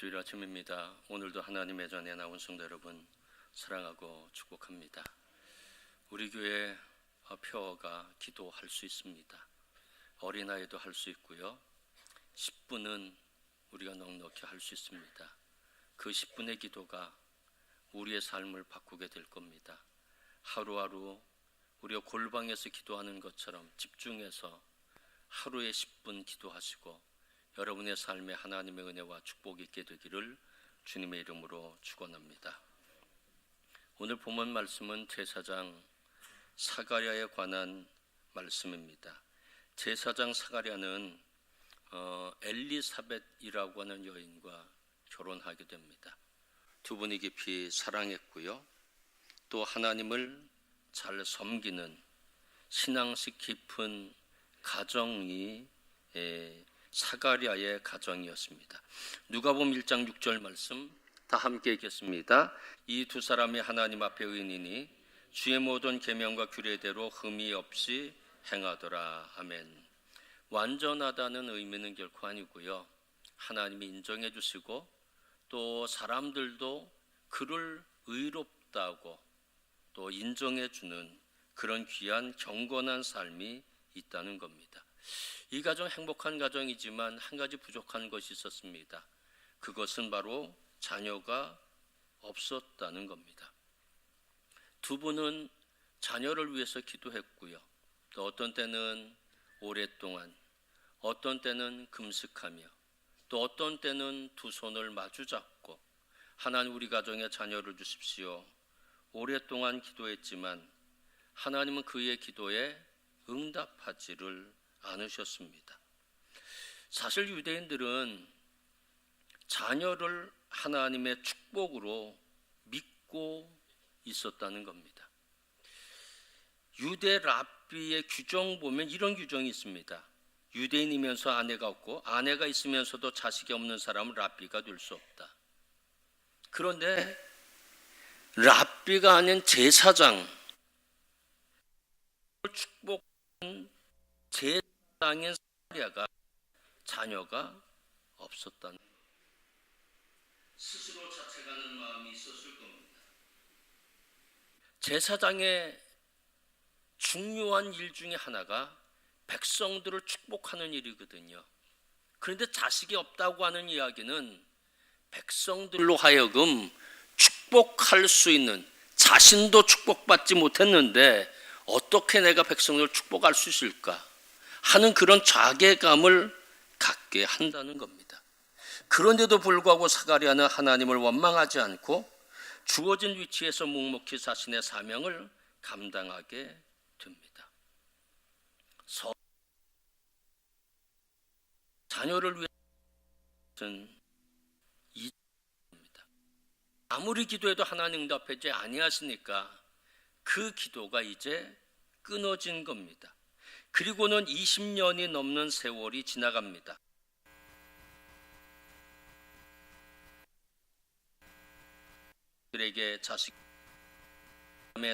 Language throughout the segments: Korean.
주일 아침입니다. 오늘도 하나님의 전에 나온 성도 여러분 사랑하고 축복합니다. 우리 교회 표어가 기도할 수 있습니다. 어린아이도 할 수 있고요. 10분은 우리가 넉넉히 할 수 있습니다. 그 10분의 기도가 우리의 삶을 바꾸게 될 겁니다. 하루하루 우리가 골방에서 기도하는 것처럼 집중해서 하루에 10분 기도하시고 여러분의 삶에 하나님의 은혜와 축복이 있게 되기를 주님의 이름으로 축원합니다. 오늘 본문 말씀은 제사장 사가랴에 관한 말씀입니다. 제사장 사가랴는 엘리사벳이라고 하는 여인과 결혼하게 됩니다. 두 분이 깊이 사랑했고요. 또 하나님을 잘 섬기는 신앙식 깊은 가정이 사가랴의 가정이었습니다. 누가복음 1장 6절 말씀 다 함께 읽겠습니다. 이 두 사람이 하나님 앞에 의인이니 주의 모든 계명과 규례대로 흠이 없이 행하더라. 아멘. 완전하다는 의미는 결코 아니고요. 하나님이 인정해 주시고 또 사람들도 그를 의롭다고 또 인정해 주는 그런 귀한 경건한 삶이 있다는 겁니다. 이 가정 행복한 가정이지만 한 가지 부족한 것이 있었습니다. 그것은 바로 자녀가 없었다는 겁니다. 두 분은 자녀를 위해서 기도했고요. 또 어떤 때는 오랫동안, 어떤 때는 금식하며, 또 어떤 때는 두 손을 마주 잡고 하나님 우리 가정에 자녀를 주십시오. 오랫동안 기도했지만 하나님은 그의 기도에 응답하지를 않으셨습니다. 사실 유대인들은 자녀를 하나님의 축복으로 믿고 있었다는 겁니다. 유대 랍비의 규정 보면 이런 규정이 있습니다. 유대인이면서 아내가 없고 아내가 있으면서도 자식이 없는 사람은 랍비가 될 수 없다. 그런데 랍비가 아닌 제사장 축복한 제사장인 사가랴가 자녀가 없었다는 스스로 자책하는 마음이 있었을 겁니다. 제사장의 중요한 일 중에 하나가 백성들을 축복하는 일이거든요. 그런데 자식이 없다고 하는 이야기는 백성들로 하여금 축복할 수 있는, 자신도 축복받지 못했는데 어떻게 내가 백성들을 축복할 수 있을까 하는 그런 자괴감을 갖게 한다는 겁니다. 그런데도 불구하고 사가랴는 하나님을 원망하지 않고 주어진 위치에서 묵묵히 자신의 사명을 감당하게 됩니다. 자녀를 위해서는 이입니다. 아무리 기도해도 하나님 응답하지 아니하시니까 그 기도가 이제 끊어진 겁니다. 그리고는 20년이 넘는 세월이 지나갑니다. 그들에게 자식의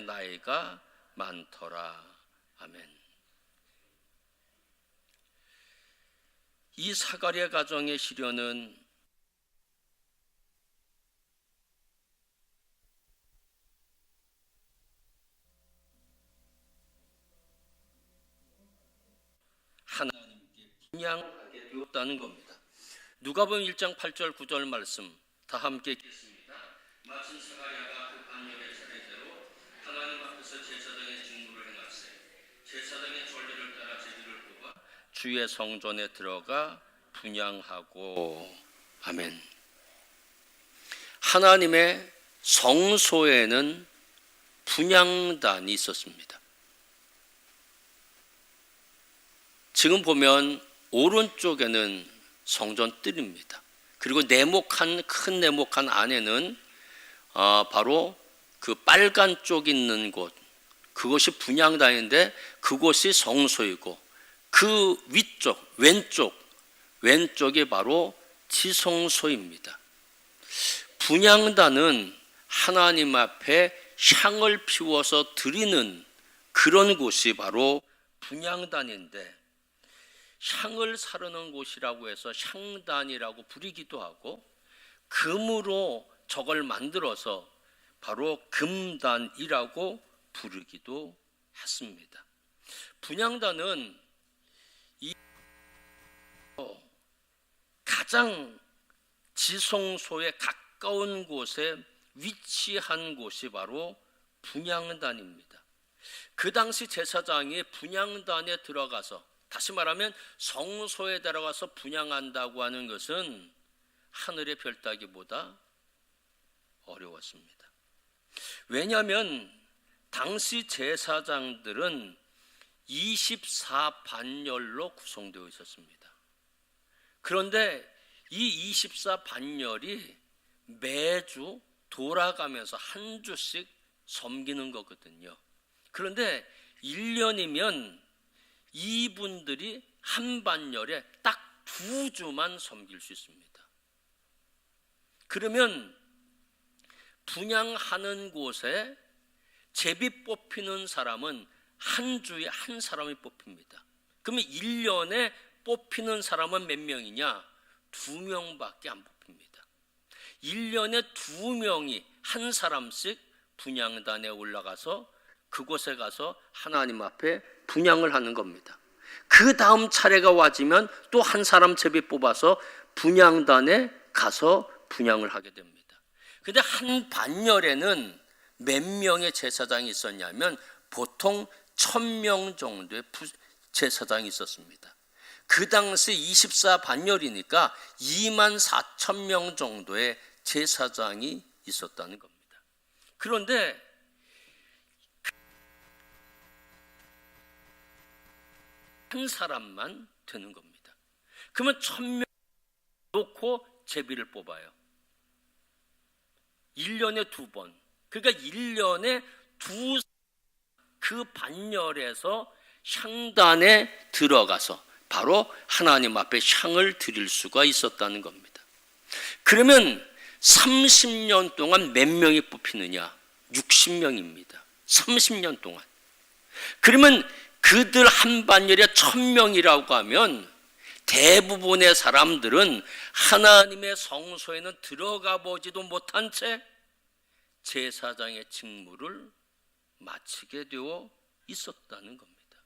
나이가 많더라. 아멘. 이 사가랴 가정의 시련은 하나님께 분양하게 되었다는 겁니다. 누가복음 1장 8절 9절 말씀 다 함께 읽겠습니다. 마침 사가랴가 그 반역의 차례대로 하나님 앞에서 제사장의 직무를 행하세 제사장의 전례를 따라 제비를 뽑아 주의 성전에 들어가 분향하고. 아멘. 하나님의 성소에는 분향단이 있었습니다. 지금 보면 오른쪽에는 성전 뜰입니다. 그리고 큰 네모칸 안에는 바로 그 빨간 쪽 있는 곳, 그것이 분향단인데 그곳이 성소이고 그 위쪽, 왼쪽이 바로 지성소입니다. 분향단은 하나님 앞에 향을 피워서 드리는 그런 곳이 바로 분향단인데, 향을 사르는 곳이라고 해서 향단이라고 부르기도 하고 금으로 저걸 만들어서 바로 금단이라고 부르기도 했습니다. 분향단은 이 가장 지성소에 가까운 곳에 위치한 곳이 바로 분향단입니다. 그 당시 제사장이 분향단에 들어가서, 다시 말하면 성소에 들어가서 분향한다고 하는 것은 하늘의 별 따기보다 어려웠습니다. 왜냐하면 당시 제사장들은 24반열로 구성되어 있었습니다. 그런데 이 24반열이 매주 돌아가면서 한 주씩 섬기는 거거든요. 그런데 1년이면 이분들이 한 반열에 딱 2주만 섬길 수 있습니다. 그러면 분향하는 곳에 제비 뽑히는 사람은 한 주에 한 사람이 뽑힙니다. 그러면 1년에 뽑히는 사람은 몇 명이냐? 2명밖에 안 뽑힙니다. 1년에 2명이 한 사람씩 분향단에 올라가서 그곳에 가서 하나님 앞에 분향을 하는 겁니다. 그 다음 차례가 와지면 또 한 사람 제비 뽑아서 분향단에 가서 분향을 하게 됩니다. 근데 한 반열에는 몇 명의 제사장이 있었냐면 보통 1000명 정도의 제사장이 있었습니다. 그 당시 24반열이니까 24,000명 정도의 제사장이 있었다는 겁니다. 그런데 한 사람만 되는 겁니다. 그러면 1000명 놓고 제비를 뽑아요. 1년에 2번. 그러니까 1년에 그 반열에서 향단에 들어가서 바로 하나님 앞에 향을 드릴 수가 있었다는 겁니다. 그러면 30년 동안 몇 명이 뽑히느냐? 60명입니다. 30년 동안. 그러면 그들 한 반열에 1000명이라고 하면 대부분의 사람들은 하나님의 성소에는 들어가 보지도 못한 채 제사장의 직무를 마치게 되어 있었다는 겁니다.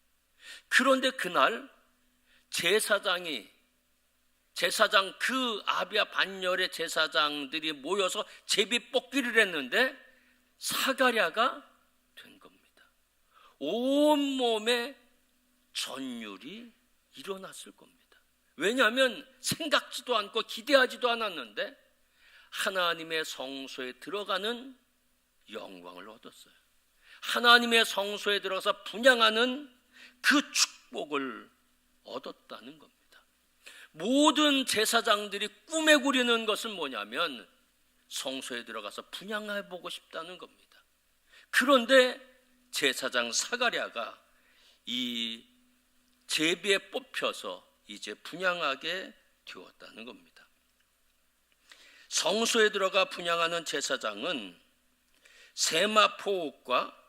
그런데 그날 제사장 그 아비아 반열의 제사장들이 모여서 제비 뽑기를 했는데 사가랴가 된 겁니다. 온몸에 전율이 일어났을 겁니다. 왜냐하면 생각지도 않고 기대하지도 않았는데 하나님의 성소에 들어가는 영광을 얻었어요. 하나님의 성소에 들어가서 분향하는 그 축복을 얻었다는 겁니다. 모든 제사장들이 꿈에 꾸리는 것은 뭐냐면 성소에 들어가서 분향해 보고 싶다는 겁니다. 그런데 제사장 사가랴가 이 제비에 뽑혀서 이제 분향하게 되었다는 겁니다. 성소에 들어가 분향하는 제사장은 세마포옷과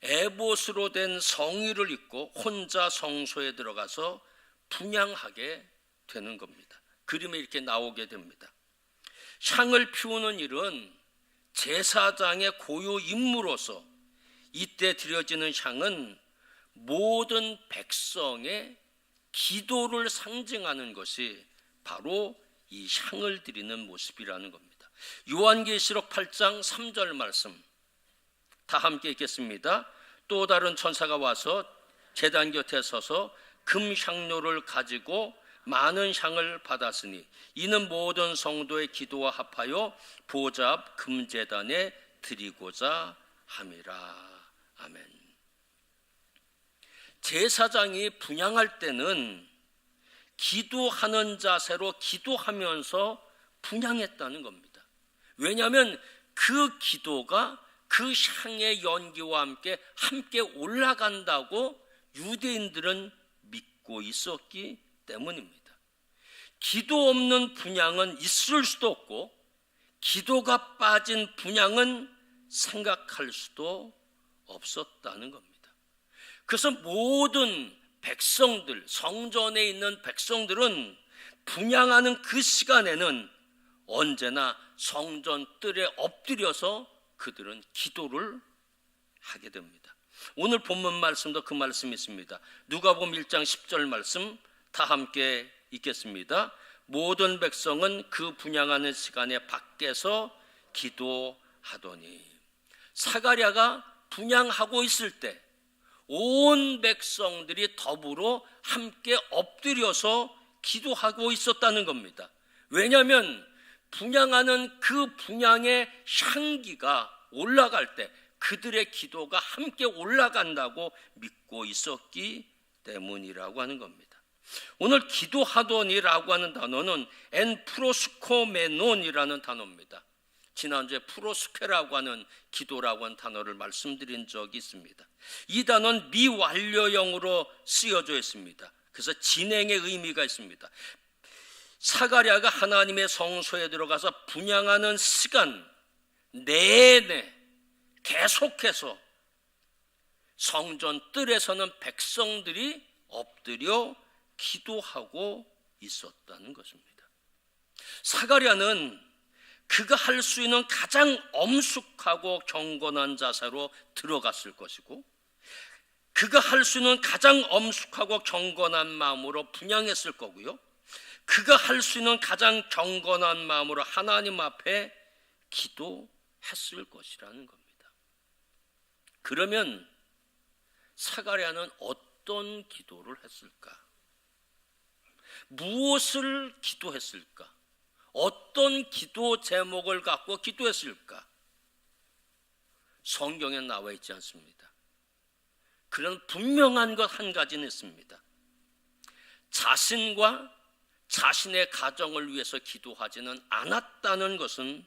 에봇으로 된 성의를 입고 혼자 성소에 들어가서 분향하게 되는 겁니다. 그림에 이렇게 나오게 됩니다. 향을 피우는 일은 제사장의 고유 임무로서 이때 드려지는 향은 모든 백성의 기도를 상징하는 것이 바로 이 향을 드리는 모습이라는 겁니다. 요한계시록 8장 3절 말씀 다 함께 읽겠습니다. 또 다른 천사가 와서 제단 곁에 서서 금향료를 가지고 많은 향을 받았으니 이는 모든 성도의 기도와 합하여 보좌 앞 금제단에 드리고자 함이라. 아멘. 제사장이 분향할 때는 기도하는 자세로 기도하면서 분향했다는 겁니다. 왜냐하면 그 기도가 그 향의 연기와 함께 올라간다고 유대인들은 믿고 있었기 때문입니다. 기도 없는 분향은 있을 수도 없고 기도가 빠진 분향은 생각할 수도 없었다는 겁니다. 그래서 모든 백성들, 성전에 있는 백성들은 분향하는 그 시간에는 언제나 성전 뜰에 엎드려서 그들은 기도를 하게 됩니다. 오늘 본문 말씀도 그 말씀이 있습니다. 누가복음 1장 10절 말씀 다 함께 읽겠습니다. 모든 백성은 그 분향하는 시간에 밖에서 기도하더니, 사가랴가 분향하고 있을 때 온 백성들이 더불어 함께 엎드려서 기도하고 있었다는 겁니다. 왜냐하면 분향하는 그 분향의 향기가 올라갈 때 그들의 기도가 함께 올라간다고 믿고 있었기 때문이라고 하는 겁니다. 오늘 기도하더니라고 하는 단어는 엔프로스코메논이라는 단어입니다. 지난주에 프로스케라고 하는 기도라고 하는 단어를 말씀드린 적이 있습니다. 이 단어는 미완료형으로 쓰여져 있습니다. 그래서 진행의 의미가 있습니다. 사가랴가 하나님의 성소에 들어가서 분향하는 시간 내내 계속해서 성전 뜰에서는 백성들이 엎드려 기도하고 있었다는 것입니다. 사가랴는 그가 할 수 있는 가장 엄숙하고 경건한 자세로 들어갔을 것이고, 그가 할 수 있는 가장 엄숙하고 경건한 마음으로 분향했을 거고요, 그가 할 수 있는 가장 경건한 마음으로 하나님 앞에 기도했을 것이라는 겁니다. 그러면 사가랴는 어떤 기도를 했을까? 무엇을 기도했을까? 어떤 기도 제목을 갖고 기도했을까? 성경에 나와 있지 않습니다. 그런 분명한 것 한 가지는 있습니다. 자신과 자신의 가정을 위해서 기도하지는 않았다는 것은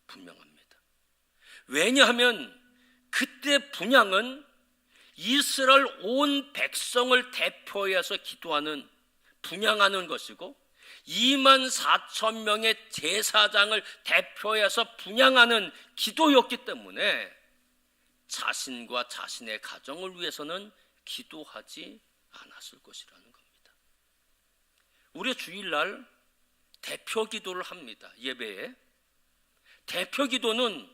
분명합니다. 왜냐하면 그때 분향은 이스라엘 온 백성을 대표해서 기도하는, 분향하는 것이고, 24,000명의 제사장을 대표해서 분향하는 기도였기 때문에 자신과 자신의 가정을 위해서는 기도하지 않았을 것이라는 겁니다. 우리 주일날 대표 기도를 합니다. 예배에. 대표 기도는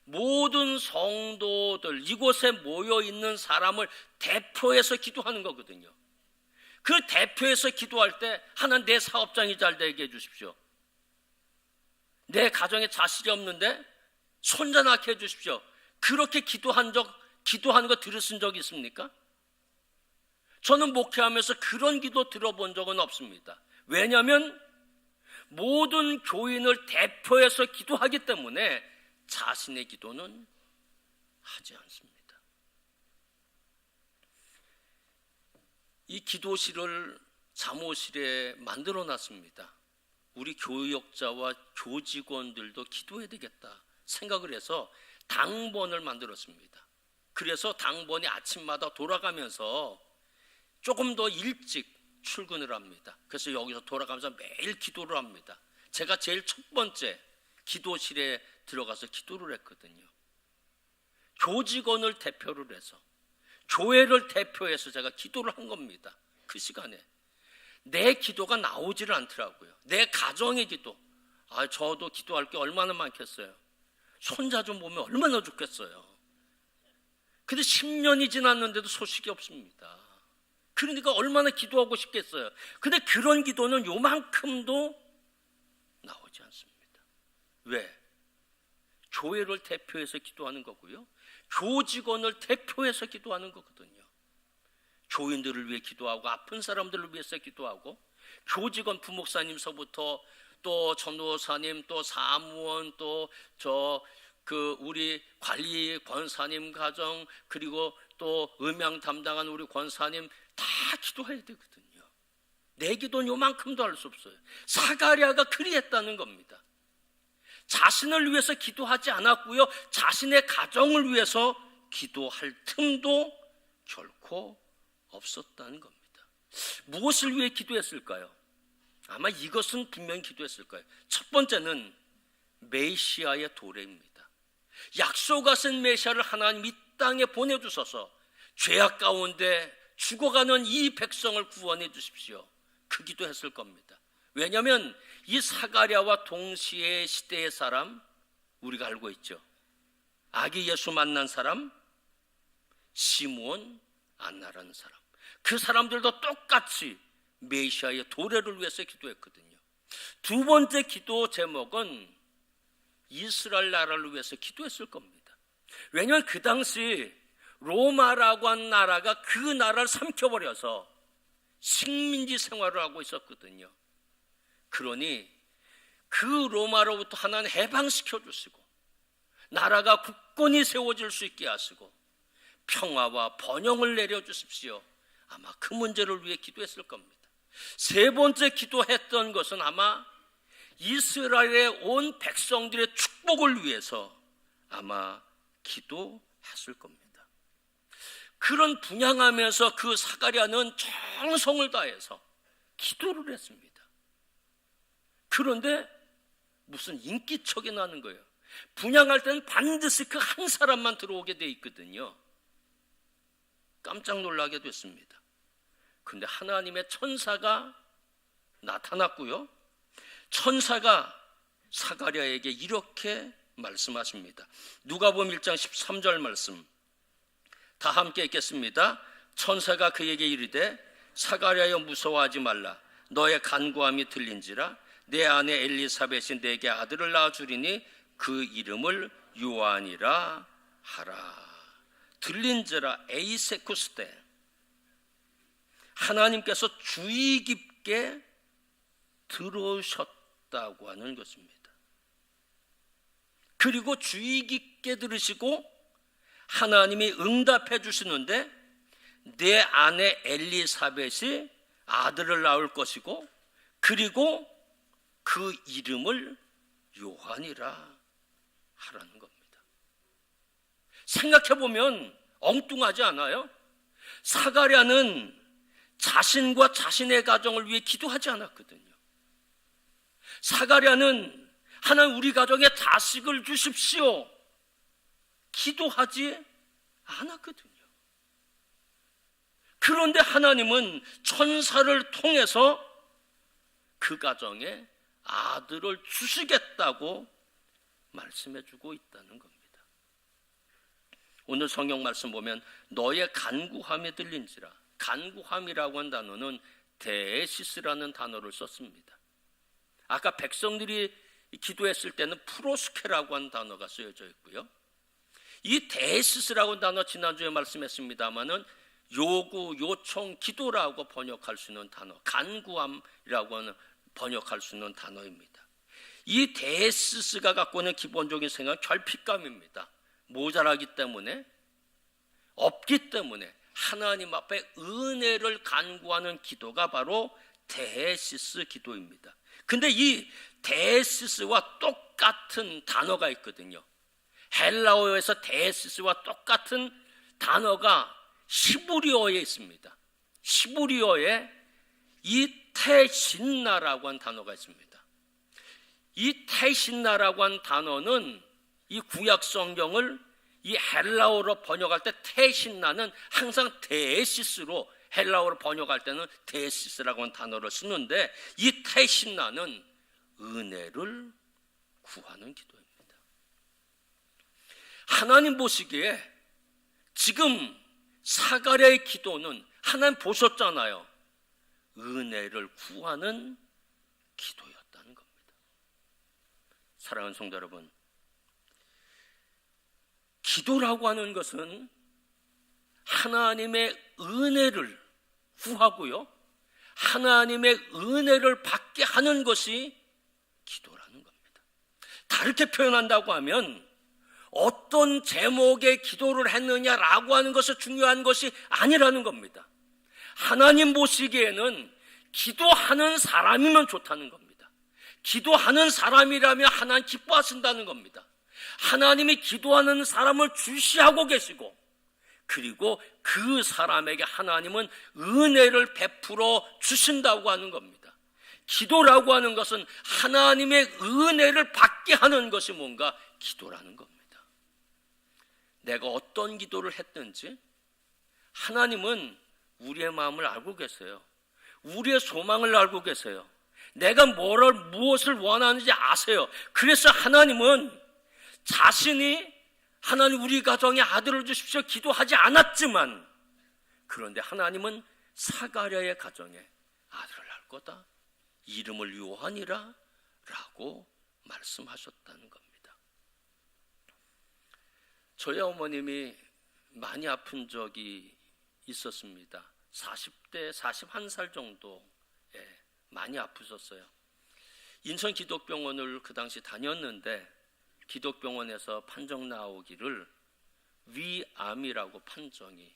모든 성도들, 이곳에 모여 있는 사람을 대표해서 기도하는 거거든요. 그 대표해서 기도할 때, 하나님 내 사업장이 잘 되게 해주십시오. 내 가정에 자식이 없는데 손자 낳게 해주십시오. 그렇게 기도하는 거 들으신 적 있습니까? 저는 목회하면서 그런 기도 들어본 적은 없습니다. 왜냐하면 모든 교인을 대표해서 기도하기 때문에 자신의 기도는 하지 않습니다. 이 기도실을 사무실에 만들어 놨습니다. 우리 교역자와 교직원들도 기도해야 되겠다 생각을 해서 당번을 만들었습니다. 그래서 당번이 아침마다 돌아가면서 조금 더 일찍 출근을 합니다. 그래서 여기서 돌아가면서 매일 기도를 합니다. 제가 제일 첫 번째 기도실에 들어가서 기도를 했거든요. 교직원을 대표를 해서, 교회를 대표해서 제가 기도를 한 겁니다. 그 시간에 내 기도가 나오지를 않더라고요. 내 가정의 기도, 저도 기도할 게 얼마나 많겠어요. 손자 좀 보면 얼마나 좋겠어요. 근데 10년이 지났는데도 소식이 없습니다. 그러니까 얼마나 기도하고 싶겠어요. 근데 그런 기도는 요만큼도 나오지 않습니다. 왜? 교회를 대표해서 기도하는 거고요, 교직원을 대표해서 기도하는 거거든요. 교인들을 위해 기도하고, 아픈 사람들을 위해서 기도하고, 교직원 부목사님서부터 또 전도사님, 또 사무원, 또 우리 관리 권사님 가정, 그리고 또 음향 담당한 우리 권사님 다 기도해야 되거든요. 내 기도는 요만큼도 할 수 없어요. 사가랴가 그리했다는 겁니다. 자신을 위해서 기도하지 않았고요, 자신의 가정을 위해서 기도할 틈도 결코 없었다는 겁니다. 무엇을 위해 기도했을까요? 아마 이것은 분명히 기도했을 거예요. 첫 번째는 메시아의 도래입니다. 약속하신 메시아를 하나님 이 땅에 보내주셔서 죄악 가운데 죽어가는 이 백성을 구원해 주십시오. 그 기도했을 겁니다. 왜냐하면 이 사가랴와 동시에 시대의 사람 우리가 알고 있죠. 아기 예수 만난 사람 시므온, 안나라는 사람, 그 사람들도 똑같이 메시아의 도래를 위해서 기도했거든요. 두 번째 기도 제목은 이스라엘 나라를 위해서 기도했을 겁니다. 왜냐하면 그 당시 로마라고 한 나라가 그 나라를 삼켜버려서 식민지 생활을 하고 있었거든요. 그러니 그 로마로부터 하나는 해방시켜 주시고 나라가 굳건히 세워질 수 있게 하시고 평화와 번영을 내려주십시오. 아마 그 문제를 위해 기도했을 겁니다. 세 번째 기도했던 것은 아마 이스라엘의 온 백성들의 축복을 위해서 아마 기도했을 겁니다. 그런 분향하면서 그 사가랴는 정성을 다해서 기도를 했습니다. 그런데 무슨 인기척이 나는 거예요. 분향할 때는 반드시 그 한 사람만 들어오게 돼 있거든요. 깜짝 놀라게 됐습니다. 그런데 하나님의 천사가 나타났고요. 천사가 사가랴에게 이렇게 말씀하십니다. 누가복음 1장 13절 말씀 다 함께 읽겠습니다. 천사가 그에게 이르되 사가랴여 무서워하지 말라. 너의 간구함이 들린지라. 내 아내 엘리사벳이 내게 아들을 낳아주리니 그 이름을 요한이라 하라. 들린지라 에이세쿠스테. 하나님께서 주의 깊게 들으셨다고 하는 것입니다. 그리고 주의 깊게 들으시고 하나님이 응답해 주시는데 내 아내 엘리사벳이 아들을 낳을 것이고 그리고 그 이름을 요한이라 하라는 겁니다. 생각해보면 엉뚱하지 않아요? 사가랴는 자신과 자신의 가정을 위해 기도하지 않았거든요. 사가랴는 하나님 우리 가정에 자식을 주십시오 기도하지 않았거든요. 그런데 하나님은 천사를 통해서 그 가정에 아들을 주시겠다고 말씀해주고 있다는 겁니다. 오늘 성경 말씀 보면 너의 간구함이 들린지라. 간구함이라고 한 단어는 데시스라는 단어를 썼습니다. 아까 백성들이 기도했을 때는 프로스케라고 한 단어가 쓰여져 있고요. 이 데시스라고 하는 단어 지난주에 말씀했습니다마는 요구, 요청, 기도라고 번역할 수 있는 단어, 간구함이라고 하는 번역할 수 있는 단어입니다. 이 데시스가 갖고 있는 기본적인 생각은 결핍감입니다. 모자라기 때문에, 없기 때문에 하나님 앞에 은혜를 간구하는 기도가 바로 데시스 기도입니다. 근데 이 데시스와 똑같은 단어가 있거든요. 헬라어에서 데시스와 똑같은 단어가 히브리어에 있습니다. 히브리어에 이 테신나라고 한 단어가 있습니다. 이 테신나라고 한 단어는 이 구약 성경을 이 헬라어로 번역할 때 테신나는 항상 데시스로 헬라어로 번역할 때는 데시스라고 하는 단어를 쓰는데 이 테신나는 은혜를 구하는 기도입니다. 하나님 보시기에 지금 사가랴의 기도는 하나님 보셨잖아요. 은혜를 구하는 기도였다는 겁니다. 사랑하는 성도 여러분, 기도라고 하는 것은 하나님의 은혜를 구하고요, 하나님의 은혜를 받게 하는 것이 기도라는 겁니다. 다르게 표현한다고 하면 어떤 제목의 기도를 했느냐라고 하는 것이 중요한 것이 아니라는 겁니다. 하나님 보시기에는 기도하는 사람이면 좋다는 겁니다. 기도하는 사람이라면 하나님 기뻐하신다는 겁니다. 하나님이 기도하는 사람을 주시하고 계시고 그리고 그 사람에게 하나님은 은혜를 베풀어 주신다고 하는 겁니다. 기도라고 하는 것은 하나님의 은혜를 받게 하는 것이 뭔가 기도라는 겁니다. 내가 어떤 기도를 했든지 하나님은 우리의 마음을 알고 계세요. 우리의 소망을 알고 계세요. 내가 무엇을 원하는지 아세요. 그래서 하나님은 자신이 하나님 우리 가정에 아들을 주십시오 기도하지 않았지만, 그런데 하나님은 사가랴의 가정에 아들을 낳을 거다, 이름을 요한이라 라고 말씀하셨다는 겁니다. 저희 어머님이 많이 아픈 적이 있었습니다. 40대 41살 정도에 많이 아프셨어요. 인천 기독병원을 그 당시 다녔는데 기독병원에서 판정 나오기를 위암이라고 판정이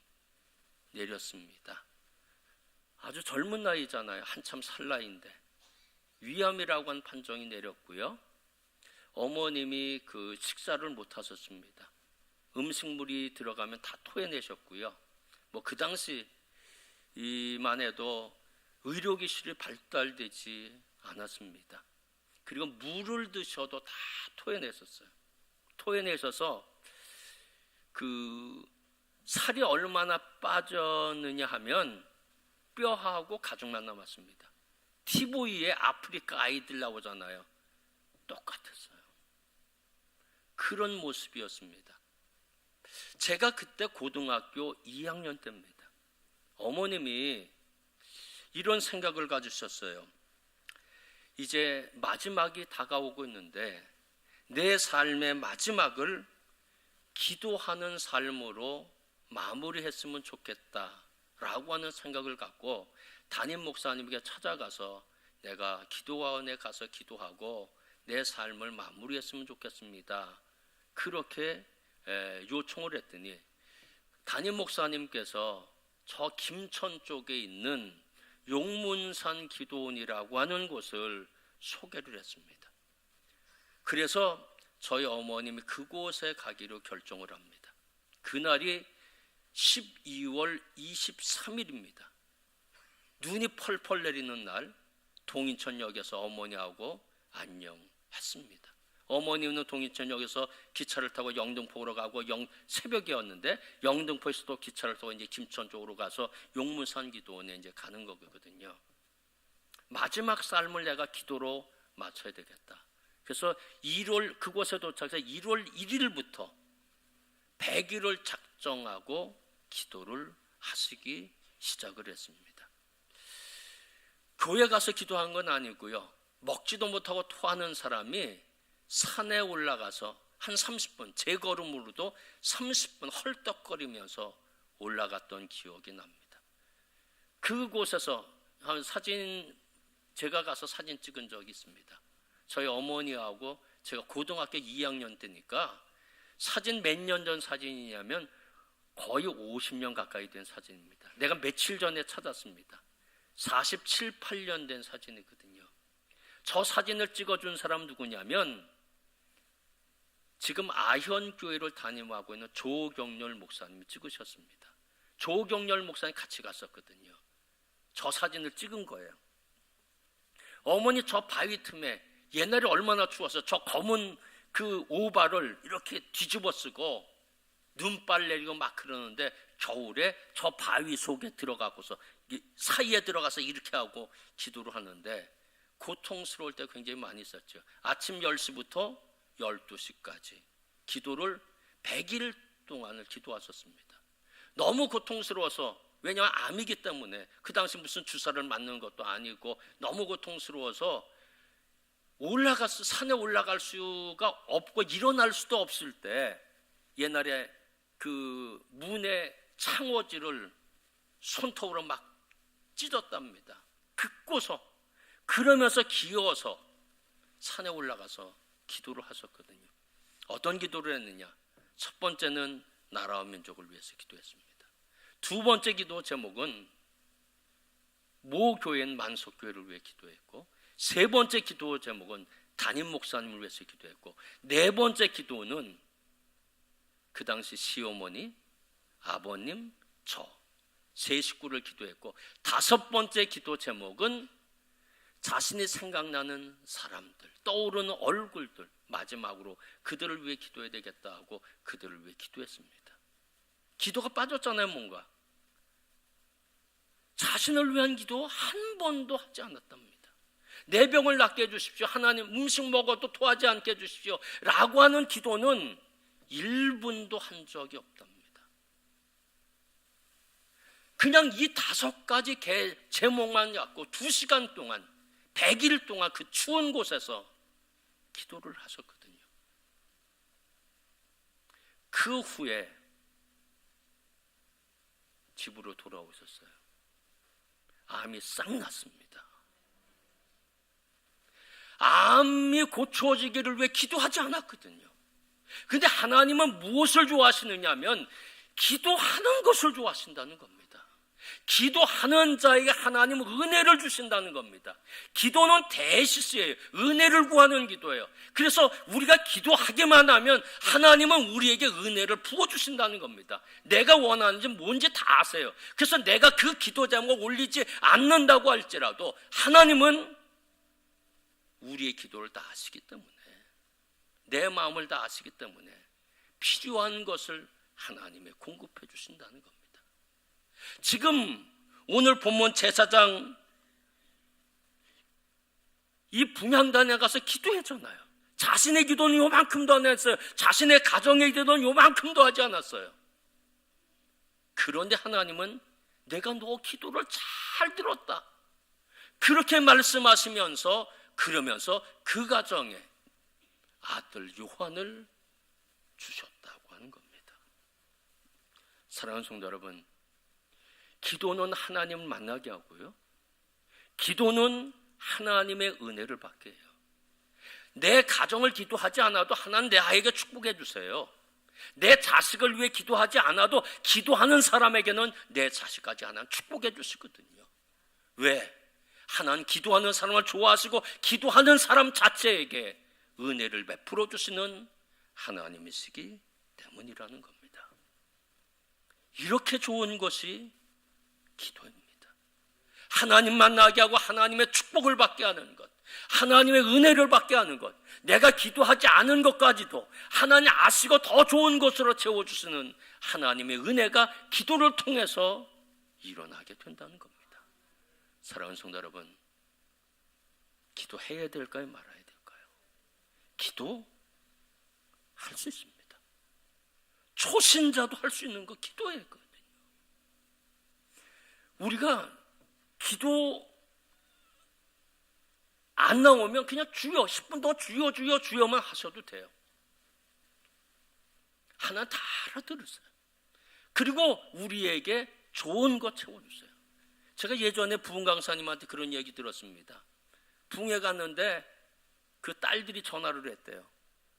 내렸습니다. 아주 젊은 나이잖아요. 한참 살 나이인데 위암이라고 한 판정이 내렸고요. 어머님이 그 식사를 못 하셨습니다. 음식물이 들어가면 다 토해내셨고요. 뭐 그 당시만 해도 의료기술이 발달되지 않았습니다. 그리고 물을 드셔도 다 토해내셨어요. 토해내셔서 그 살이 얼마나 빠졌느냐 하면 뼈하고 가죽만 남았습니다. TV에 아프리카 아이들 나오잖아요. 똑같았어요. 그런 모습이었습니다. 제가 그때 고등학교 2학년 때입니다. 어머님이 이런 생각을 가지셨어요. 이제 마지막이 다가오고 있는데 내 삶의 마지막을 기도하는 삶으로 마무리했으면 좋겠다라고 하는 생각을 갖고 담임 목사님에게 찾아가서 내가 기도원에 가서 기도하고 내 삶을 마무리했으면 좋겠습니다. 그렇게 요청을 했더니 담임 목사님께서 저 김천 쪽에 있는 용문산 기도원이라고 하는 곳을 소개를 했습니다. 그래서 저희 어머님이 그곳에 가기로 결정을 합니다. 그날이 12월 23일입니다. 눈이 펄펄 내리는 날 동인천역에서 어머니하고 안녕했습니다. 어머니는 동인천역에서 기차를 타고 영등포로 가고 새벽이었는데 영등포에서 또 기차를 타고 이제 김천 쪽으로 가서 용문산 기도원에 이제 가는 거거든요. 마지막 삶을 내가 기도로 마쳐야 되겠다. 그래서 그곳에 도착해서 1월 1일부터 100일을 작정하고 기도를 하시기 시작을 했습니다. 교회 가서 기도한 건 아니고요. 먹지도 못하고 토하는 사람이 산에 올라가서 한 30분, 제 걸음으로도 30분 헐떡거리면서 올라갔던 기억이 납니다. 그곳에서 제가 가서 사진 찍은 적이 있습니다. 저희 어머니하고 제가 고등학교 2학년 때니까 사진 몇 년 전 사진이냐면 거의 50년 가까이 된 사진입니다. 내가 며칠 전에 찾았습니다. 47, 8년 된 사진이거든요. 저 사진을 찍어준 사람 누구냐면 지금 아현교회를 담임하고 있는 조경렬 목사님이 찍으셨습니다. 조경렬 목사님 같이 갔었거든요. 저 사진을 찍은 거예요. 어머니 저 바위 틈에 옛날에 얼마나 추워서 저 검은 그 오발을 이렇게 뒤집어 쓰고 눈발 내리고 막 그러는데 겨울에 저 바위 속에 들어가고서 사이에 들어가서 이렇게 하고 기도를 하는데 고통스러울 때 굉장히 많이 있었죠. 아침 10시부터 12시까지 기도를 100일 동안을 기도하셨습니다. 너무 고통스러워서, 왜냐하면 암이기 때문에 그 당시 무슨 주사를 맞는 것도 아니고 너무 고통스러워서 산에 올라갈 수가 없고 일어날 수도 없을 때 옛날에 그 문의 창호지를 손톱으로 막 찢었답니다. 긋고서 그러면서 기어서 산에 올라가서 기도를 하셨거든요. 어떤 기도를 했느냐? 첫 번째는 나라와 민족을 위해서 기도했습니다. 두 번째 기도 제목은 모 교회인 만석교회를 위해 기도했고, 세 번째 기도 제목은 담임 목사님을 위해서 기도했고, 네 번째 기도는 그 당시 시어머니, 아버님, 세 식구를 기도했고, 다섯 번째 기도 제목은 자신이 생각나는 사람들, 떠오르는 얼굴들, 마지막으로 그들을 위해 기도해야 되겠다 하고 그들을 위해 기도했습니다. 기도가 빠졌잖아요. 뭔가 자신을 위한 기도 한 번도 하지 않았답니다. 내 병을 낫게 해주십시오. 하나님 음식 먹어도 토하지 않게 해주십시오. 라고 하는 기도는 1분도 한 적이 없답니다. 그냥 이 5가지 제목만 갖고 2시간 동안 100일 동안 그 추운 곳에서 기도를 하셨거든요. 그 후에 집으로 돌아오셨어요. 암이 싹 났습니다. 암이 고쳐지기를 위해 기도하지 않았거든요. 근데 하나님은 무엇을 좋아하시느냐 하면 기도하는 것을 좋아하신다는 겁니다. 기도하는 자에게 하나님은 은혜를 주신다는 겁니다. 기도는 대시스예요. 은혜를 구하는 기도예요. 그래서 우리가 기도하기만 하면 하나님은 우리에게 은혜를 부어주신다는 겁니다. 내가 원하는지 뭔지 다 아세요. 그래서 내가 그 기도 제목을 올리지 않는다고 할지라도 하나님은 우리의 기도를 다 아시기 때문에, 내 마음을 다 아시기 때문에 필요한 것을 하나님이 공급해 주신다는 겁니다. 지금 오늘 본문 제사장 이 분향단에 가서 기도했잖아요. 자신의 기도는 요만큼도 안 했어요. 자신의 가정의 기도는 요만큼도 하지 않았어요. 그런데 하나님은 내가 너 기도를 잘 들었다, 그렇게 말씀하시면서, 그러면서 그 가정에 아들 요한을 주셨다고 하는 겁니다. 사랑하는 성도 여러분, 기도는 하나님을 만나게 하고요, 기도는 하나님의 은혜를 받게 해요. 내 가정을 기도하지 않아도 하나님 내 아이에게 축복해 주세요. 내 자식을 위해 기도하지 않아도 기도하는 사람에게는 내 자식까지 하나님 축복해 주시거든요. 왜? 하나님 기도하는 사람을 좋아하시고 기도하는 사람 자체에게 은혜를 베풀어 주시는 하나님이시기 때문이라는 겁니다. 이렇게 좋은 것이 기도입니다. 하나님 만나게 하고 하나님의 축복을 받게 하는 것, 하나님의 은혜를 받게 하는 것, 내가 기도하지 않은 것까지도 하나님 아시고 더 좋은 것으로 채워주시는 하나님의 은혜가 기도를 통해서 일어나게 된다는 겁니다. 사랑하는 성도 여러분, 기도해야 될까요? 말아야 될까요? 기도할 수 있습니다. 초신자도 할 수 있는 거 기도해야 했거든요. 우리가 기도 안 나오면 그냥 주여, 10분 더 주여 주여 주여만 하셔도 돼요. 하나 다 알아들으세요. 그리고 우리에게 좋은 것 채워주세요. 제가 예전에 부흥 강사님한테 그런 얘기 들었습니다. 부흥회 갔는데 그 딸들이 전화를 했대요.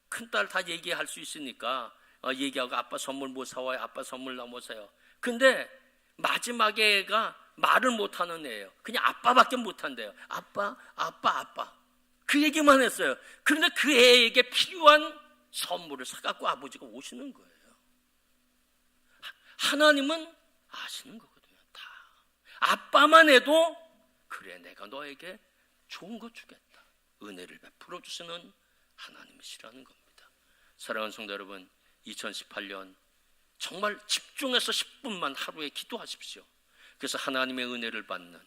큰딸 다 얘기할 수 있으니까 얘기하고, 아빠 선물 뭐 사와요? 아빠 선물 나 뭐 사요? 근데 마지막에 애가 말을 못하는 애예요. 그냥 아빠밖에 못한대요. 아빠, 아빠, 아빠. 그 얘기만 했어요. 그런데 그 애에게 필요한 선물을 사갖고 아버지가 오시는 거예요. 하나님은 아시는 거거든요. 다. 아빠만 해도 그래, 내가 너에게 좋은 거 주겠다, 은혜를 베풀어 주시는 하나님이시라는 겁니다. 사랑하는 성도 여러분, 2018년 정말 집중해서 10분만 하루에 기도하십시오. 그래서 하나님의 은혜를 받는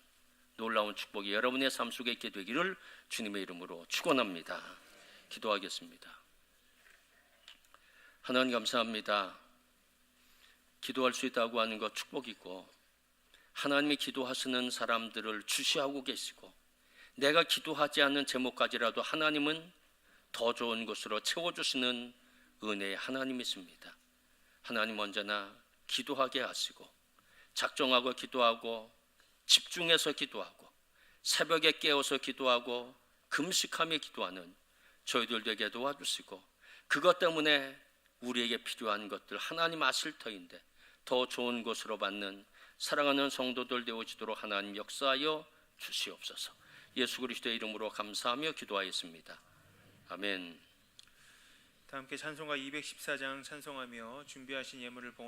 놀라운 축복이 여러분의 삶 속에 있게 되기를 주님의 이름으로 축원합니다. 기도하겠습니다. 하나님 감사합니다. 기도할 수 있다고 하는 것 축복이고, 하나님이 기도하시는 사람들을 주시하고 계시고, 내가 기도하지 않는 제목까지라도 하나님은 더 좋은 것으로 채워주시는 은혜의 하나님이십니다. 하나님 언제나 기도하게 하시고, 작정하고 기도하고, 집중해서 기도하고, 새벽에 깨어서 기도하고, 금식하며 기도하는 저희들 되게 도와주시고, 그것 때문에 우리에게 필요한 것들 하나님 아실 터인데 더 좋은 것으로 받는 사랑하는 성도들 되어지도록 하나님 역사하여 주시옵소서. 예수 그리스도의 이름으로 감사하며 기도하였습니다. 아멘. 다 함께 찬송가 214장 찬송하며 준비하신 예물을